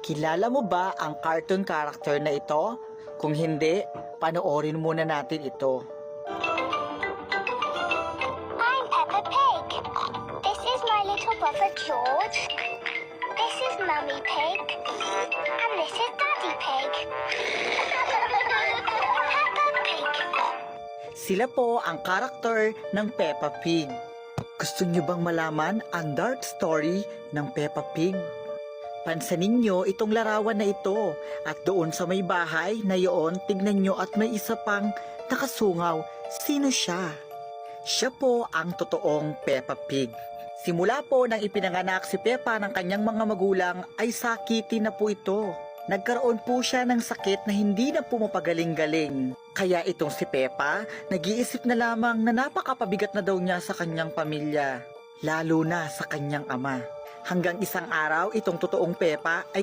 Kilala mo ba ang cartoon character na ito? Kung hindi, panoorin muna natin ito. I'm Peppa Pig. This is my little brother George. This is Mummy Pig. And this is Daddy Pig. Peppa Pig. Sila po ang karakter ng Peppa Pig. Gusto niyo bang malaman ang dark story ng Peppa Pig? Pansanin nyo itong larawan na ito at doon sa may bahay na iyon, tignan nyo at may isa pang nakasungaw. Sino siya? Siya po ang totoong Peppa Pig. Simula po nang ipinanganak si Peppa ng kanyang mga magulang ay sakitin na po ito. Nagkaroon po siya ng sakit na hindi na pumapagaling-galing. Kaya itong si Peppa, nag-iisip na lamang na napakapabigat na daw niya sa kanyang pamilya. Lalo na sa kanyang ama. Hanggang isang araw, itong totoong Peppa ay